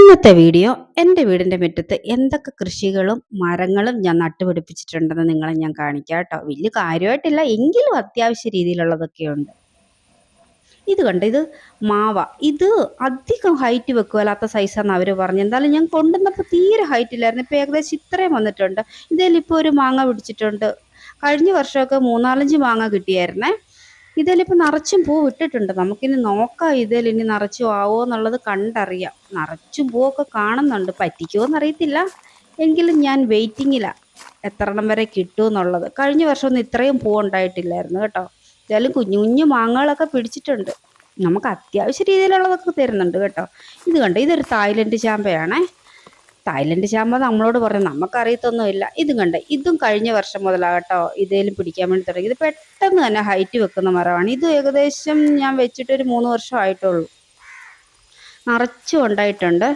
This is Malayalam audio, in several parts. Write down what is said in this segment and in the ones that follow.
ഇന്നത്തെ വീഡിയോ എൻ്റെ വീടിൻ്റെ മുറ്റത്ത് എന്തൊക്കെ കൃഷികളും മരങ്ങളും ഞാൻ നട്ടുപിടിപ്പിച്ചിട്ടുണ്ടെന്ന് നിങ്ങളെ ഞാൻ കാണിക്കാം കേട്ടോ. വലിയ കാര്യമായിട്ടില്ല, എങ്കിലും അത്യാവശ്യ രീതിയിലുള്ളതൊക്കെയുണ്ട്. ഇത് കണ്ട്, ഇത് മാവ. ഇത് അധികം ഹൈറ്റ് വെക്കുവല്ലാത്ത സൈസാന്ന് അവർ പറഞ്ഞു. എന്തായാലും ഞാൻ കൊണ്ടുവന്നപ്പോൾ തീരെ ഹൈറ്റ് ഇല്ലായിരുന്നു. ഇപ്പോൾ ഏകദേശം ഇത്രയും വന്നിട്ടുണ്ട്. ഇതിലിപ്പോൾ ഒരു മാങ്ങ പിടിച്ചിട്ടുണ്ട്. കഴിഞ്ഞ വർഷമൊക്കെ 3-4 മാങ്ങ കിട്ടിയായിരുന്നേ. ഇതിലിപ്പോൾ നിറച്ചും പൂ ഇട്ടിട്ടുണ്ട്. നമുക്കിനി നോക്കാം ഇതിലിനി നിറച്ചും ആവോ എന്നുള്ളത് കണ്ടറിയാം. നിറച്ചും പൂവൊക്കെ കാണുന്നുണ്ട്. പറ്റിക്കുമോ എന്നറിയത്തില്ല, എങ്കിലും ഞാൻ വെയിറ്റിങ്ങിലാണ് എത്രണ്ണം വരെ കിട്ടുമെന്നുള്ളത്. കഴിഞ്ഞ വർഷമൊന്നും ഇത്രയും പൂ ഉണ്ടായിട്ടില്ലായിരുന്നു കേട്ടോ. എന്തായാലും കുഞ്ഞു കുഞ്ഞു മാങ്ങകളൊക്കെ പിടിച്ചിട്ടുണ്ട്. നമുക്ക് അത്യാവശ്യ രീതിയിലുള്ളതൊക്കെ തരുന്നുണ്ട് കേട്ടോ. ഇത് കണ്ടോ, ഇതൊരു തായ്ലൻഡ് ചാമ്പയാണേ. തായ്ലൻഡ് ചാമ്പ നമ്മളോട് പറഞ്ഞു, നമുക്കറിയത്തൊന്നുമില്ല. ഇതും കണ്ടേ, ഇതും കഴിഞ്ഞ വർഷം മുതലാകട്ടോ ഇതേലും പിടിക്കാൻ വേണ്ടി തുടങ്ങി. ഇത് പെട്ടെന്ന് തന്നെ ഹൈറ്റ് വെക്കുന്ന മരമാണ്. ഇത് ഏകദേശം ഞാൻ വെച്ചിട്ടൊരു 3 വർഷം ആയിട്ടുള്ളൂ. നിറച്ചും ഉണ്ടായിട്ടുണ്ട്.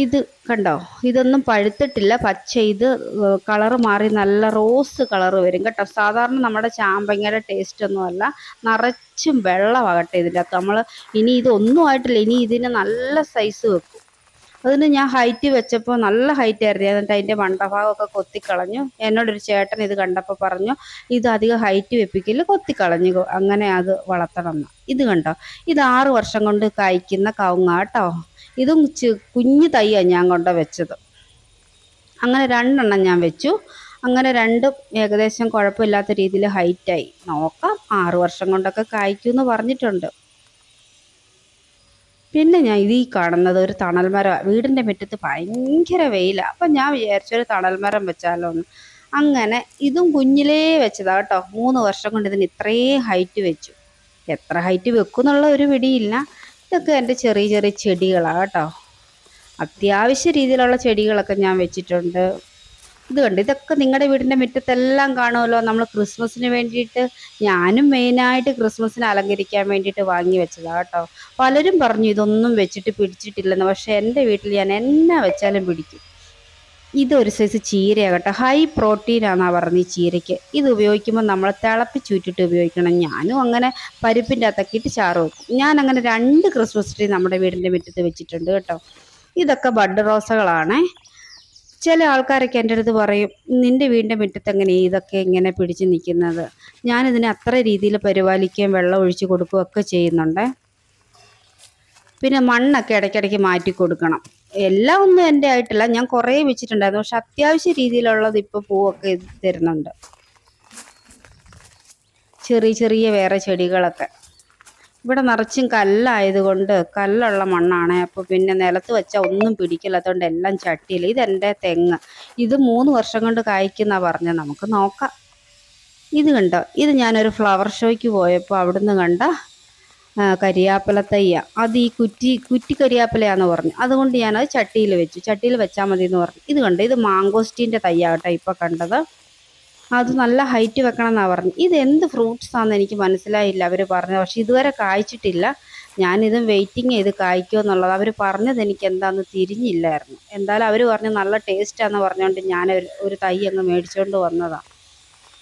ഇത് കണ്ടോ, ഇതൊന്നും പഴുത്തിട്ടില്ല. പച്ച, ഇത് കളറ് മാറി നല്ല റോസ് കളറ് വരും കേട്ടോ. സാധാരണ നമ്മുടെ ചാമ്പങ്ങയുടെ ടേസ്റ്റ് ഒന്നുമല്ല. നിറച്ചും വെള്ളമാകട്ടെ ഇതിൻ്റെ അകത്ത്. നമ്മൾ ഇനി ഇതൊന്നും ആയിട്ടില്ല, ഇനി ഇതിന് നല്ല സൈസ് വെക്കും. അതിന് ഞാൻ ഹൈറ്റ് വെച്ചപ്പോൾ നല്ല ഹൈറ്റ് ആയിരുന്നു. എന്നിട്ട് അതിൻ്റെ മണ്ടഭാഗമൊക്കെ കൊത്തിക്കളഞ്ഞു. എന്നോടൊരു ചേട്ടൻ ഇത് കണ്ടപ്പോൾ പറഞ്ഞു, ഇത് അധികം ഹൈറ്റ് വെപ്പിക്കല്, കൊത്തിക്കളഞ്ഞു, അങ്ങനെ അത് വളർത്തണം എന്ന്. ഇത് കണ്ടോ, ഇത് 6 വർഷം കൊണ്ട് കായ്ക്കുന്ന കവുങ്ങ കേട്ടോ. ഇതും കുഞ്ഞു തൈയാണ് ഞാൻ കൊണ്ട് വെച്ചത്. അങ്ങനെ 2 എണ്ണം ഞാൻ വെച്ചു. അങ്ങനെ രണ്ടും ഏകദേശം കുഴപ്പമില്ലാത്ത രീതിയിൽ ഹൈറ്റായി. നോക്കാം, 6 വർഷം കൊണ്ടൊക്കെ കായ്ക്കുമെന്ന് പറഞ്ഞിട്ടുണ്ട്. പിന്നെ ഞാൻ ഈ കാണുന്നത് ഒരു തണൽ മരം. വീടിൻ്റെ മുറ്റത്ത് ഭയങ്കര വെയിലാണ്. അപ്പം ഞാൻ വിചാരിച്ചൊരു തണൽ മരം വെച്ചാലോ എന്ന്. അങ്ങനെ ഇതും കുഞ്ഞിലേ വെച്ചതാണ് കേട്ടോ. 3 വർഷം കൊണ്ട് ഇതിന് ഇത്രയും ഹൈറ്റ് വെച്ചു. എത്ര ഹൈറ്റ് വെക്കും എന്നുള്ള ഒരു പിടിയില്ല. ഇതൊക്കെ എൻ്റെ ചെറിയ ചെറിയ ചെടികളാണ് കേട്ടോ. അത്യാവശ്യ രീതിയിലുള്ള ചെടികളൊക്കെ ഞാൻ വെച്ചിട്ടുണ്ട്. ഇത് കണ്ട്, ഇതൊക്കെ നിങ്ങളുടെ വീടിൻ്റെ മുറ്റത്തെല്ലാം കാണുമല്ലോ. നമ്മൾ ക്രിസ്മസിന് വേണ്ടിയിട്ട്, ഞാനും മെയിനായിട്ട് ക്രിസ്മസിന് അലങ്കരിക്കാൻ വേണ്ടിയിട്ട് വാങ്ങി വെച്ചതാണ് കേട്ടോ. പലരും പറഞ്ഞു ഇതൊന്നും വെച്ചിട്ട് പിടിച്ചിട്ടില്ലെന്ന്. പക്ഷേ എൻ്റെ വീട്ടിൽ ഞാൻ എന്നാ വെച്ചാലും പിടിക്കും. ഇതൊരു സൈസ് ചീരയാണ് കേട്ടോ. ഹൈ പ്രോട്ടീനാണെന്നാണ് പറഞ്ഞത് ഈ ചീരയ്ക്ക്. ഇത് ഉപയോഗിക്കുമ്പോൾ നമ്മൾ തിളപ്പിച്ചൂറ്റിട്ട് ഉപയോഗിക്കണം. ഞാനും അങ്ങനെ പരിപ്പിൻ്റെ അകത്തൊക്കെ ഇട്ട് ചാറ് വെക്കും. ഞാൻ അങ്ങനെ 2 ക്രിസ്മസ് ട്രീ നമ്മുടെ വീടിൻ്റെ മുറ്റത്ത് വെച്ചിട്ടുണ്ട് കേട്ടോ. ഇതൊക്കെ ബഡ് റോസകളാണേ. ചില ആൾക്കാരൊക്കെ എൻ്റെ അടുത്ത് പറയും, നിൻ്റെ വീടിൻ്റെ മുറ്റത്ത് എങ്ങനെ ഇതൊക്കെ ഇങ്ങനെ പിടിച്ച് നിൽക്കുന്നത്? ഞാനിതിനെ അത്ര രീതിയിൽ പരിപാലിക്കുകയും വെള്ളം ഒഴിച്ച് കൊടുക്കുകയും ഒക്കെ ചെയ്യുന്നുണ്ട്. പിന്നെ മണ്ണൊക്കെ ഇടയ്ക്കിടയ്ക്ക് മാറ്റി കൊടുക്കണം. എല്ലാം ഒന്നും എൻ്റെ ആയിട്ടില്ല, ഞാൻ കുറേ വെച്ചിട്ടുണ്ടായിരുന്നു. പക്ഷെ അത്യാവശ്യ രീതിയിലുള്ളത് ഇപ്പോൾ പൂവൊക്കെ തരുന്നുണ്ട്. ചെറിയ ചെറിയ വേറെ ചെടികളൊക്കെ. ഇവിടെ നിറച്ചും കല്ലായതുകൊണ്ട്, കല്ലുള്ള മണ്ണാണ്. അപ്പോൾ പിന്നെ നിലത്ത് വെച്ചാൽ ഒന്നും പിടിക്കില്ലാത്തതുകൊണ്ട് എല്ലാം ചട്ടിയിൽ. ഇതെൻ്റെ തെങ്ങ്. ഇത് 3 വർഷം കൊണ്ട് കായ്ക്കുന്നാണ് പറഞ്ഞത്. നമുക്ക് നോക്കാം. ഇത് കണ്ടോ, ഇത് ഞാനൊരു ഫ്ലവർ ഷോയ്ക്ക് പോയപ്പോൾ അവിടുന്ന് കണ്ട കരിയാപ്പില തയ്യ. അത് ഈ കുറ്റി കരിയാപ്പിലയാന്ന് പറഞ്ഞു. അതുകൊണ്ട് ഞാനത് ചട്ടിയിൽ വെച്ചു. ചട്ടിയിൽ വെച്ചാൽ മതി എന്ന് പറഞ്ഞു. ഇത് കണ്ടോ, ഇത് മാങ്കോസ്റ്റീൻ്റെ തയ്യാട്ടോ ഇപ്പോൾ കണ്ടത്. അത് നല്ല ഹൈറ്റ് വെക്കണം എന്നാണ് പറഞ്ഞത്. ഇത് എന്ത് ഫ്രൂട്ട്സാണെന്ന് എനിക്ക് മനസ്സിലായില്ല അവർ പറഞ്ഞത്. പക്ഷെ ഇതുവരെ കായ്ച്ചിട്ടില്ല. ഞാനിതും വെയിറ്റിംഗ് ചെയ്ത് കായ്ക്കുമോ എന്നുള്ളത്. അവർ പറഞ്ഞത് എനിക്ക് എന്താണെന്ന് തിരിഞ്ഞില്ലായിരുന്നു. എന്തായാലും അവർ പറഞ്ഞു നല്ല ടേസ്റ്റാന്ന് പറഞ്ഞുകൊണ്ട് ഞാൻ ഒരു തൈ അങ്ങ് മേടിച്ചുകൊണ്ട് വന്നതാണ്.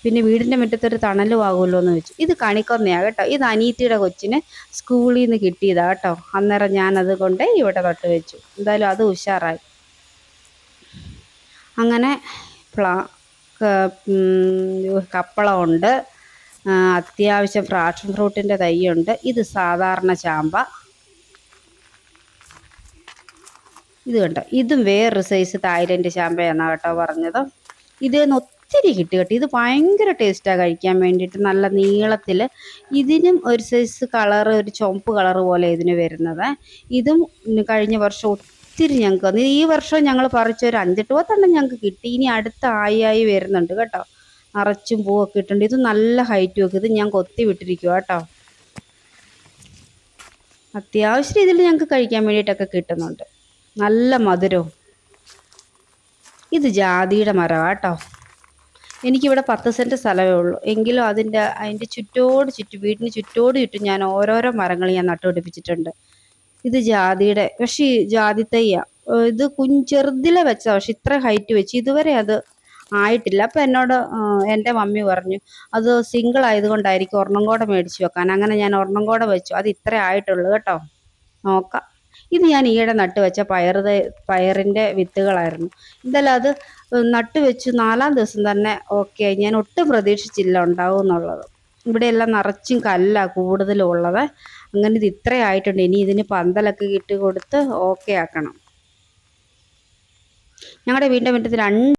പിന്നെ വീടിൻ്റെ മുറ്റത്തൊരു തണലും ആകുമല്ലോ എന്ന് വെച്ചു. ഇത് കണിക്കൊന്നയാണ് കേട്ടോ. ഇത് അനീത്തിയുടെ കൊച്ചിന് സ്കൂളിൽ നിന്ന് കിട്ടിയതാണ് കേട്ടോ. അന്നേരം ഞാനത് കൊണ്ട് ഇവിടെ തൊട്ട് വെച്ചു. എന്തായാലും അത് ഉഷാറായി. അങ്ങനെ കപ്പളമുണ്ട്, അത്യാവശ്യം പാഷൻ ഫ്രൂട്ടിൻ്റെ തൈയുണ്ട്. ഇത് സാധാരണ ചാമ്പ. ഇത് കണ്ടോ, ഇതും വേറൊരു സൈസ് തായ്ലൻഡ് ചാമ്പയെന്നാണ് കേട്ടോ പറഞ്ഞത്. ഇതേന്ന് ഒത്തിരി കിട്ടി കേട്ടോ. ഇത് ഭയങ്കര ടേസ്റ്റാണ് കഴിക്കാൻ വേണ്ടിയിട്ട്, നല്ല നീളത്തിൽ. ഇതിനും ഒരു സൈസ് കളറ്, ഒരു ചുവപ്പ് കളറ് പോലെ ഇതിന് വരുന്നത്. ഇതും കഴിഞ്ഞ വർഷം ഒത്തിരി ഞങ്ങൾക്ക് വന്നു. ഈ വർഷം ഞങ്ങൾ പറിച്ചൊരു 5-10 ഞങ്ങൾക്ക് കിട്ടി. ഇനി അടുത്ത ആയി വരുന്നുണ്ട് കേട്ടോ. നിറച്ചും പൂവൊക്കെ ഇട്ടുണ്ട്. ഇത് നല്ല ഹൈറ്റ് വെക്കും. ഇത് ഞാൻ കൊത്തി വിട്ടിരിക്കുക കേട്ടോ. അത്യാവശ്യ രീതിയിൽ ഞങ്ങൾക്ക് കഴിക്കാൻ വേണ്ടിയിട്ടൊക്കെ കിട്ടുന്നുണ്ട്. നല്ല മധുരവും. ഇത് ജാതിയുടെ മരമാണ് കേട്ടോ. എനിക്കിവിടെ 10 സെൻറ്റ് സ്ഥലമേ ഉള്ളൂ. എങ്കിലും അതിൻ്റെ വീടിന് ചുറ്റും ഞാൻ ഓരോരോ മരങ്ങൾ ഞാൻ നട്ടുപിടിപ്പിച്ചിട്ടുണ്ട്. ഇത് ജാതിയുടെ, പക്ഷേ ജാതി തൈയാണ്. ഇത് ചെറുതിലെ വെച്ചതാണ്. പക്ഷെ ഇത്ര ഹൈറ്റ് വെച്ച് ഇതുവരെ അത് ആയിട്ടില്ല. അപ്പം എന്നോട് എൻ്റെ മമ്മി പറഞ്ഞു, അത് സിംഗിൾ ആയതുകൊണ്ടായിരിക്കും ഒരെണ്ണം കൂടെ മേടിച്ച് വെക്കാൻ. അങ്ങനെ ഞാൻ ഒരെണ്ണം കൂടെ വെച്ചു. അത് ഇത്രേ ആയിട്ടുള്ളൂ കേട്ടോ. നോക്കാം. ഇത് ഞാൻ ഈയിടെ നട്ട് വെച്ച പയറിൻ്റെ വിത്തുകളായിരുന്നു. എന്തായാലും അത് നട്ട് വെച്ച് 4-ാം ദിവസം തന്നെ ഓക്കെ ആയി. ഞാൻ ഒട്ടും പ്രതീക്ഷിച്ചില്ല ഉണ്ടാവും എന്നുള്ളത്. ഇവിടെയെല്ലാം നിറച്ചും കല്ലാണ് കൂടുതലും ഉള്ളത്. അങ്ങനെ ഇത് ഇത്രയായിട്ടുണ്ട്. ഇനി ഇതിന് പന്തലൊക്കെ ഇട്ട് കൊടുത്ത് ഓക്കെ ആക്കണം. ഞങ്ങളുടെ വീടിൻ്റെ മുറ്റത്ത്